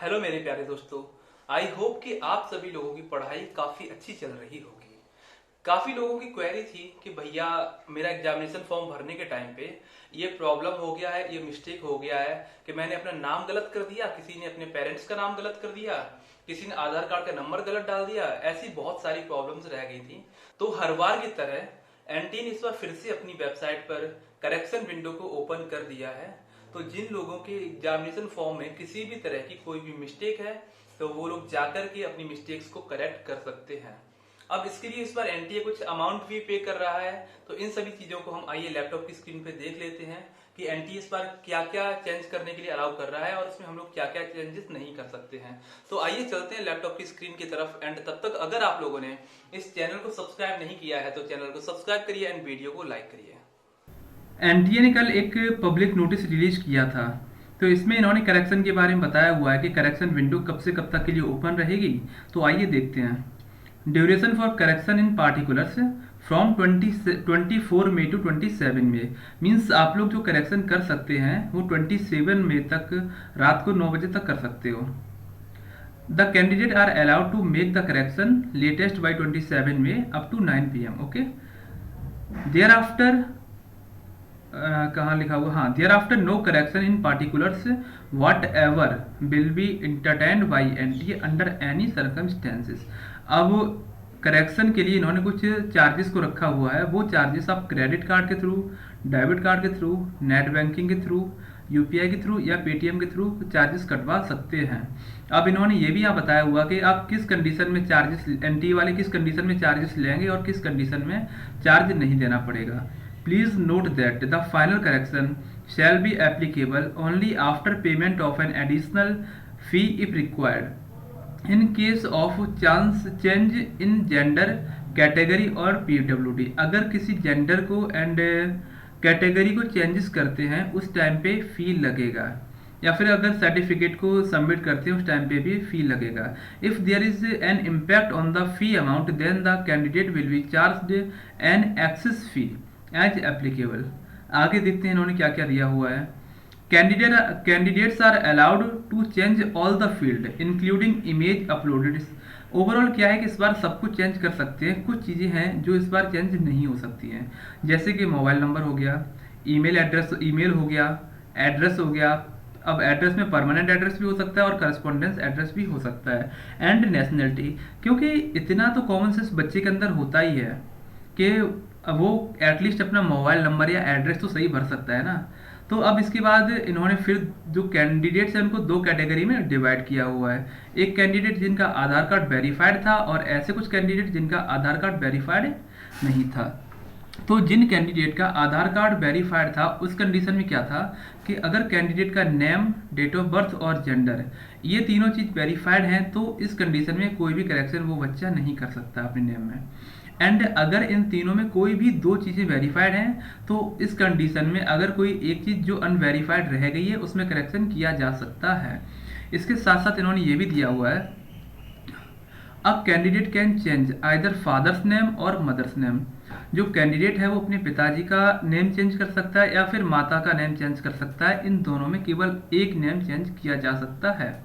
Hello मेरे प्यारे दोस्तों। आई होप कि आप सभी लोगों की पढ़ाई काफ़ी अच्छी चल रही होगी। काफ़ी लोगों की क्वेरी थी कि भैया मेरा एग्जामिनेशन फॉर्म भरने के टाइम पे ये प्रॉब्लम हो गया है, ये मिस्टेक हो गया है कि मैंने अपना नाम गलत कर दिया, किसी ने अपने पेरेंट्स का नाम गलत कर दिया, किसी ने आधार कार्ड का नंबर गलत डाल दिया। ऐसी बहुत सारी प्रॉब्लम्स रह गई थी। तो हर बार की तरह एनटीए ने इस बार फिर से अपनी वेबसाइट पर करेक्शन विंडो को ओपन कर दिया है। तो जिन लोगों के एग्जामिनेशन फॉर्म में किसी भी तरह की कोई भी मिस्टेक है तो वो लोग जाकर के अपनी मिस्टेक्स को करेक्ट कर सकते हैं। अब इसके लिए इस बार एनटीए कुछ अमाउंट भी पे कर रहा है। तो इन सभी चीजों को हम आइए लैपटॉप की स्क्रीन पे देख लेते हैं कि एनटीए इस बार क्या क्या चेंज करने के लिए अलाउ कर रहा है और इसमें हम लोग क्या क्या चेंजेस नहीं कर सकते हैं। तो आइए चलते हैं लैपटॉप की स्क्रीन की तरफ। एंड तब तक अगर आप लोगों ने इस चैनल को सब्सक्राइब नहीं किया है तो चैनल को सब्सक्राइब करिए एंड वीडियो को लाइक करिए। एनटीए ने कल एक पब्लिक नोटिस रिलीज किया था। तो इसमें इन्होंने करेक्शन के बारे में बताया हुआ है कि करेक्शन विंडो कब से कब तक के लिए ओपन रहेगी। तो आइए देखते हैं। Duration for correction in particulars from 24 May to 27 May. Means आप लोग जो करेक्शन कर सकते हैं वो 27 मई तक रात को 9 बजे तक कर सकते हो। The candidate are allowed to make the correction latest by 27 May up to 9 PM। Okay, thereafter कहाँ लिखा हुआ, हाँ, thereafter no correction in particulars whatever will be entertained by NTA under any circumstances. अब correction के लिए इन्होंने कुछ charges को रखा हुआ है। वो चार्जेस आप क्रेडिट कार्ड के थ्रू, डेबिट कार्ड के थ्रू, नेट बैंकिंग के थ्रू, यूपीआई के थ्रू या पेटीएम के थ्रू चार्जेस कटवा सकते हैं। अब इन्होंने ये भी यहाँ बताया हुआ कि आप किस कंडीशन में चार्जेस, एनटीए वाले किस कंडीशन में चार्जेस लेंगे और किस कंडीशन में चार्ज नहीं देना पड़ेगा। Please note that the final correction shall be applicable only after payment of an additional fee if required. In case of change in gender, category और PWD, अगर किसी जेंडर को एंड कैटेगरी को changes करते हैं उस टाइम पे फी लगेगा, या फिर अगर सर्टिफिकेट को सबमिट करते हैं उस टाइम पे भी फी लगेगा। If there is an impact on the fee amount then the candidate will be charged an excess fee as applicable. आगे देखते हैं इन्होंने क्या क्या दिया हुआ है। Candidates are allowed to change all the field including image uploaded. Overall क्या है कि इस बार सब कुछ चेंज कर सकते हैं। कुछ चीज़ें हैं जो इस बार चेंज नहीं हो सकती हैं, जैसे कि मोबाइल नंबर हो गया, ईमेल एड्रेस, ईमेल हो गया, एड्रेस हो गया। अब एड्रेस में परमानेंट एड्रेस भी हो सकता है और करस्पॉन्डेंस एड्रेस भी हो सकता है। एंड नेशनलिटी, क्योंकि इतना तो कॉमन सेंस बच्चे के अंदर होता ही है कि वो एटलीस्ट अपना मोबाइल नंबर या एड्रेस तो सही भर सकता है ना। तो अब इसके बाद इन्होंने फिर जो कैंडिडेट्स हैं उनको दो कैटेगरी में डिवाइड किया हुआ है। एक कैंडिडेट जिनका आधार कार्ड वेरीफाइड था और ऐसे कुछ कैंडिडेट जिनका आधार कार्ड वेरीफाइड नहीं था। तो जिन कैंडिडेट का आधार कार्ड वेरीफाइड था उस कंडीशन में क्या था कि अगर कैंडिडेट का नेम, डेट ऑफ बर्थ और जेंडर ये तीनों चीज़ वेरीफाइड हैं तो इस कंडीशन में कोई भी करेक्शन वो बच्चा नहीं कर सकता अपने नेम में। एंड अगर इन तीनों में कोई भी दो चीज़ें वेरीफाइड हैं तो इस कंडीशन में अगर कोई एक चीज़ जो अनवेरीफाइड रह गई है उसमें करेक्शन किया जा सकता है। इसके साथ साथ इन्होंने ये भी दिया हुआ है, अब candidate can change either father's name और मदर्स नेम। जो कैंडिडेट है वो अपने पिताजी का नेम चेंज कर सकता है या फिर माता का नेम चेंज कर सकता है। इन दोनों में केवल एक नेम चेंज किया जा सकता है।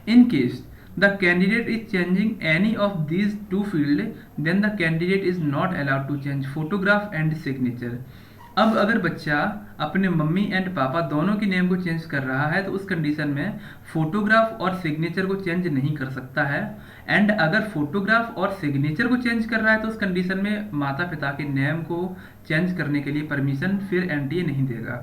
In case the candidate is changing any of these two field, then the candidate is not allowed to change photograph and signature। अब अगर बच्चा अपने मम्मी एंड पापा दोनों की नेम को चेंज कर रहा है तो उस कंडीशन में फोटोग्राफ और सिग्नेचर को चेंज नहीं कर सकता है। एंड अगर फोटोग्राफ और सिग्नेचर को चेंज कर रहा है तो उस कंडीशन में माता पिता के नेम को चेंज करने के लिए परमिशन फिर एनटीए नहीं देगा।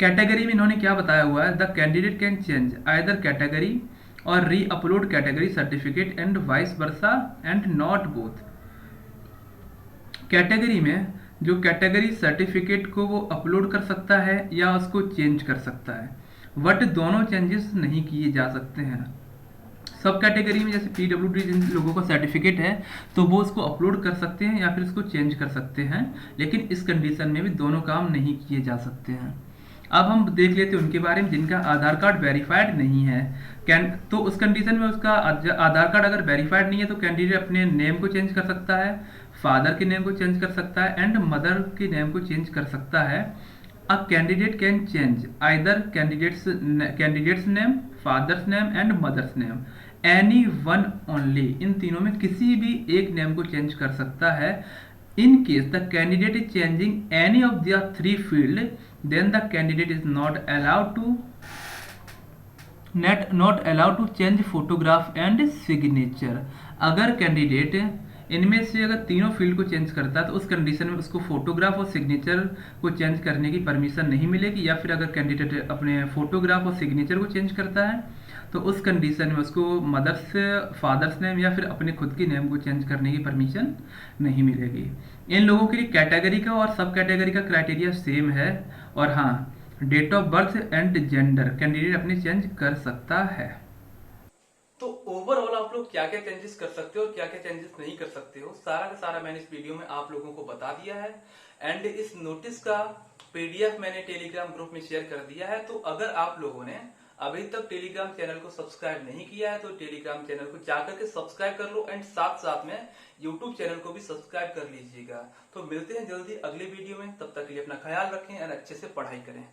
कैटेगरी में इन्होंने क्या बताया हुआ है, the candidate can change either category और री upload category certificate and vice versa and not both. Category में जो कैटेगरी सर्टिफिकेट को वो अपलोड कर सकता है या उसको चेंज कर सकता है, बट दोनों चेंजेस नहीं किए जा सकते हैं। सब कैटेगरी में जैसे पीडब्ल्यूडी जिन लोगों का सर्टिफिकेट है तो वो उसको अपलोड कर सकते हैं या फिर उसको चेंज कर सकते हैं, लेकिन इस कंडीशन में भी दोनों काम नहीं किए जा सकते हैं। अब हम देख लेते हैं उनके बारे में जिनका आधार कार्ड वेरीफाइड नहीं है। तो उस कंडीशन में उसका आधार कार्ड अगर वेरीफाइड नहीं है तो कैंडिडेट अपने नेम को चेंज कर सकता है, फादर के नेम को चेंज कर सकता है एंड मदर के नेम को चेंज कर सकता है। A candidate can change either candidate's name, father's name and mother's name. Any one only. इन तीनों में किसी भी एक नेम को चेंज कर सकता है. In case the candidate is changing any of the three field, then the candidate is not allowed to change photograph and signature. अगर कैंडिडेट इनमें से अगर तीनों फील्ड को चेंज करता है तो उस कंडीशन में उसको फोटोग्राफ और सिग्नेचर को चेंज करने की परमिशन नहीं मिलेगी. या फिर अगर कैंडिडेट अपने फोटोग्राफ और सिग्नेचर को चेंज करता है तो उस कंडीशन में उसको मदर्स फादर्स नेम या फिर अपने खुद की नेम को चेंज करने की परमिशन नहीं मिलेगी. इन लोगों के लिए कैटेगरी का और सब कैटेगरी का क्राइटेरिया सेम है. और हाँ, date of birth and gender candidate अपने चेंज कर सकता है. तो ओवरऑल आप लोग क्या क्या चेंजेस कर सकते हो और क्या क्या चेंजेस नहीं कर सकते हो, सारा का सारा मैंने इस वीडियो में आप लोगों को बता दिया है. एंड इस नोटिस का पीडीएफ मैंने टेलीग्राम ग्रुप में शेयर कर दिया है. तो अगर आप लोगों ने अभी तक टेलीग्राम चैनल को सब्सक्राइब नहीं किया है तो टेलीग्राम चैनल को जाकर के सब्सक्राइब कर लो. एंड साथ साथ में यूट्यूब चैनल को भी सब्सक्राइब कर लीजिएगा. तो मिलते हैं जल्दी अगले वीडियो में. तब तक के लिए अपना ख्याल रखें और अच्छे से पढ़ाई करें.